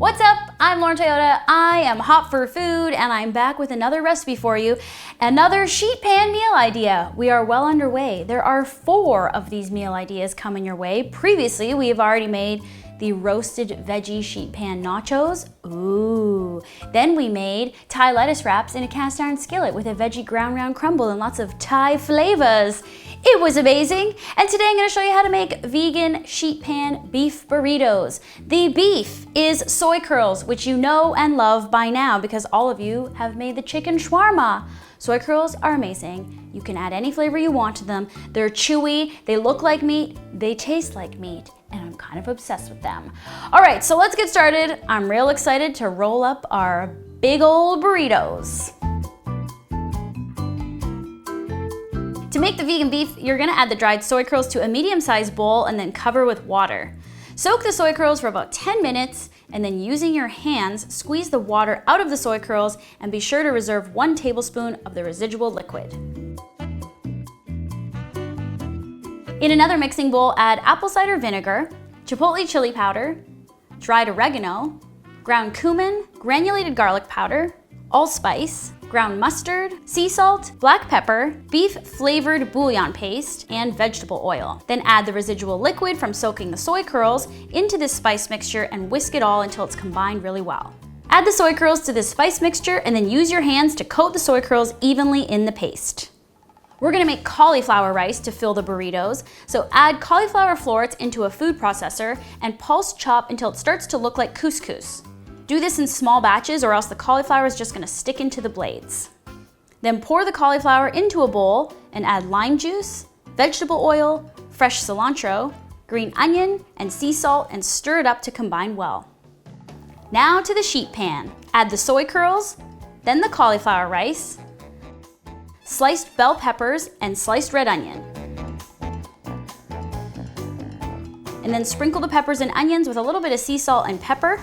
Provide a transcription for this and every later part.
What's up? I'm Lauren Toyota. I am hot for food and I'm back with another recipe for you. Another sheet pan meal idea. We are well underway. There are 4 of these meal ideas coming your way. Previously, we have already made the roasted veggie sheet pan nachos. Ooh. Then we made Thai lettuce wraps in a cast iron skillet with a veggie ground round crumble and lots of Thai flavors. It was amazing. And today I'm gonna show you how to make vegan sheet pan beef burritos. The beef is soy curls, which you know and love by now because all of you have made the chicken shawarma. Soy curls are amazing. You can add any flavor you want to them. They're chewy, they look like meat, they taste like meat, and I'm kind of obsessed with them. All right, so let's get started. I'm real excited to roll up our big old burritos. To make the vegan beef, you're gonna add the dried soy curls to a medium-sized bowl and then cover with water. Soak the soy curls for about 10 minutes and then using your hands, squeeze the water out of the soy curls and be sure to reserve 1 tablespoon of the residual liquid. In another mixing bowl, add apple cider vinegar, chipotle chili powder, dried oregano, ground cumin, granulated garlic powder, allspice, ground mustard, sea salt, black pepper, beef flavored bouillon paste, and vegetable oil. Then add the residual liquid from soaking the soy curls into this spice mixture and whisk it all until it's combined really well. Add the soy curls to this spice mixture and then use your hands to coat the soy curls evenly in the paste. We're gonna make cauliflower rice to fill the burritos, so add cauliflower florets into a food processor and pulse chop until it starts to look like couscous. Do this in small batches or else the cauliflower is just gonna stick into the blades. Then pour the cauliflower into a bowl and add lime juice, vegetable oil, fresh cilantro, green onion, and sea salt and stir it up to combine well. Now to the sheet pan. Add the soy curls, then the cauliflower rice, sliced bell peppers, and sliced red onion. And then sprinkle the peppers and onions with a little bit of sea salt and pepper.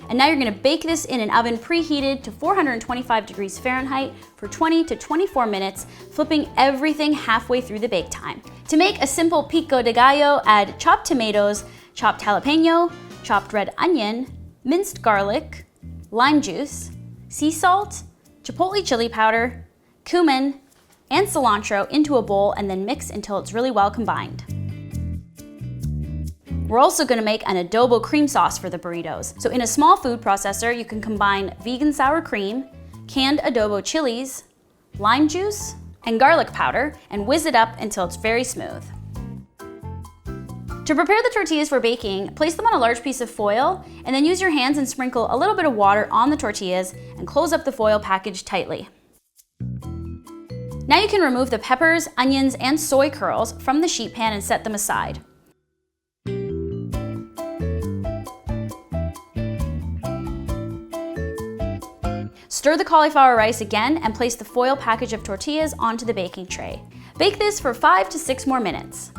And now you're gonna bake this in an oven preheated to 425 degrees Fahrenheit for 20 to 24 minutes, flipping everything halfway through the bake time. To make a simple pico de gallo, add chopped tomatoes, chopped jalapeno, chopped red onion, minced garlic, lime juice, sea salt, chipotle chili powder, cumin, and cilantro into a bowl and then mix until it's really well combined. We're also gonna make an adobo cream sauce for the burritos. So in a small food processor, you can combine vegan sour cream, canned adobo chilies, lime juice, and garlic powder and whiz it up until it's very smooth. To prepare the tortillas for baking, place them on a large piece of foil and then use your hands and sprinkle a little bit of water on the tortillas and close up the foil package tightly. Now you can remove the peppers, onions, and soy curls from the sheet pan and set them aside. Stir the cauliflower rice again and place the foil package of tortillas onto the baking tray. Bake this for 5 to 6 more minutes.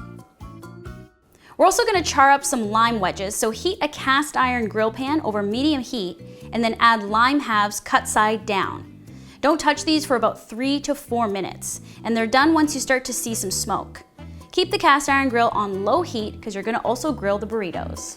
We're also gonna char up some lime wedges, so heat a cast iron grill pan over medium heat and then add lime halves cut side down. Don't touch these for about 3 to 4 minutes, and they're done once you start to see some smoke. Keep the cast iron grill on low heat because you're gonna also grill the burritos.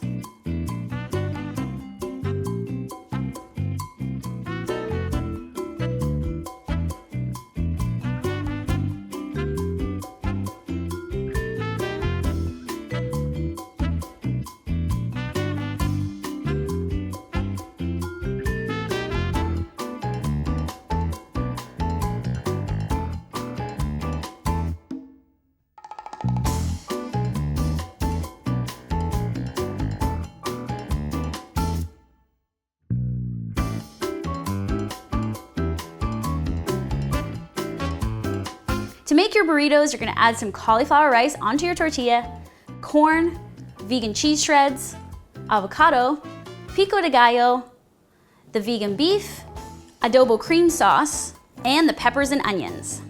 To make your burritos, you're gonna add some cauliflower rice onto your tortilla, corn, vegan cheese shreds, avocado, pico de gallo, the vegan beef, adobo cream sauce, and the peppers and onions.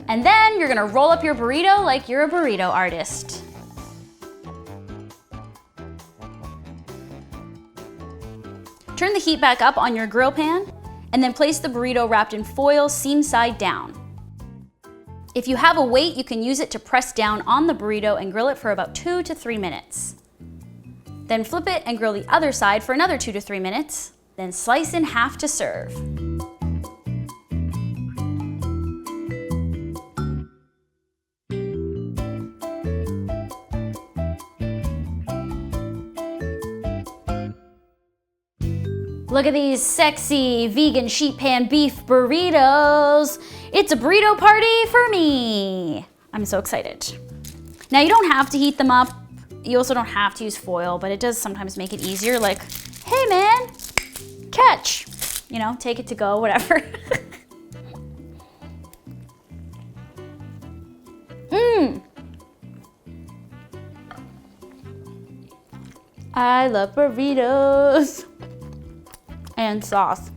And then you're gonna roll up your burrito like you're a burrito artist. Turn the heat back up on your grill pan and then place the burrito wrapped in foil seam side down. If you have a weight, you can use it to press down on the burrito and grill it for about 2 to 3 minutes. Then flip it and grill the other side for another 2 to 3 minutes. Then slice in half to serve. Look at these sexy vegan sheet pan beef burritos. It's a burrito party for me. I'm so excited. Now you don't have to heat them up. You also don't have to use foil, but it does sometimes make it easier. Like, hey man, catch. You know, take it to go, whatever. I love burritos. And sauce.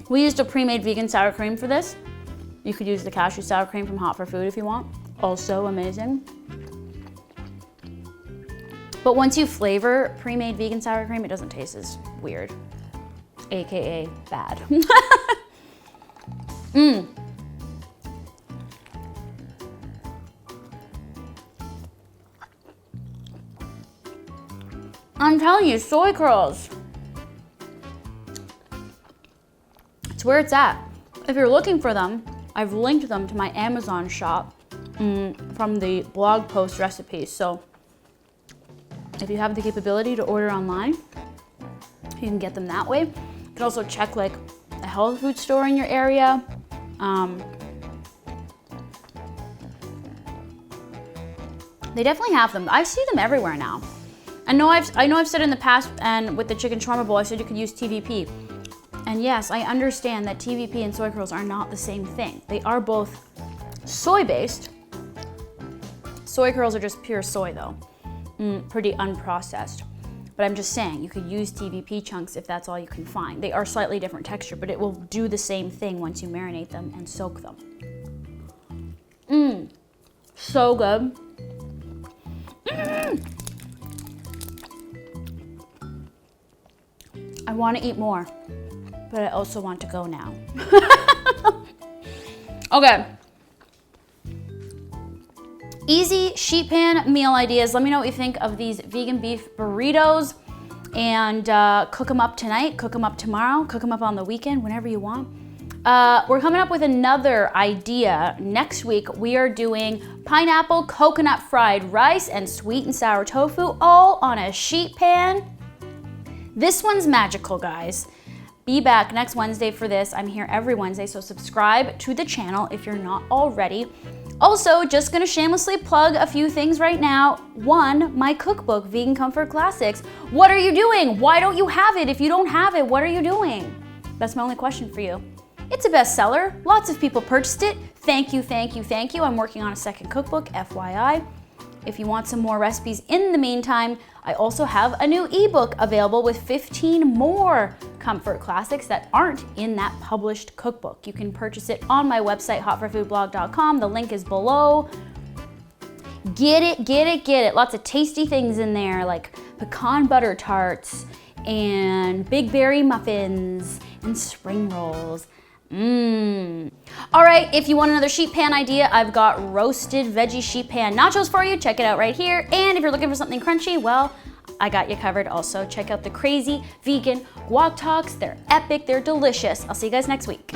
We used a pre-made vegan sour cream for this. You could use the cashew sour cream from Hot for Food if you want. Also amazing. But once you flavor pre-made vegan sour cream, it doesn't taste as weird. AKA bad. I'm telling you, soy curls. It's where it's at. If you're looking for them, I've linked them to my Amazon shop from the blog post recipes. So if you have the capability to order online, you can get them that way. You can also check like a health food store in your area. They definitely have them. I see them everywhere now. I know I've said in the past, and with the chicken shawarma bowl, I said you could use TVP. And yes, I understand that TVP and soy curls are not the same thing. They are both soy-based. Soy curls are just pure soy though, pretty unprocessed. But I'm just saying, you could use TVP chunks if that's all you can find. They are slightly different texture, but it will do the same thing once you marinate them and soak them. So good. I want to eat more, but I also want to go now. Okay. Easy sheet pan meal ideas. Let me know what you think of these vegan beef burritos, and cook them up tonight, cook them up tomorrow, cook them up on the weekend, whenever you want. We're coming up with another idea. Next week, we are doing pineapple coconut fried rice and sweet and sour tofu, all on a sheet pan. This one's magical, guys. Be back next Wednesday for this. I'm here every Wednesday, so subscribe to the channel if you're not already. Also, just gonna shamelessly plug a few things right now. One, my cookbook, Vegan Comfort Classics. What are you doing? Why don't you have it? If you don't have it, what are you doing? That's my only question for you. It's a bestseller. Lots of people purchased it. Thank you, thank you, thank you. I'm working on a second cookbook, FYI. If you want some more recipes in the meantime, I also have a new ebook available with 15 more comfort classics that aren't in that published cookbook. You can purchase it on my website, hotforfoodblog.com. The link is below. Get it, get it, get it. Lots of tasty things in there, like pecan butter tarts and big berry muffins and spring rolls. All right, if you want another sheet pan idea, I've got roasted veggie sheet pan nachos for you. Check it out right here. And if you're looking for something crunchy, well, I got you covered also. Check out the crazy vegan guac talks. They're epic, they're delicious. I'll see you guys next week.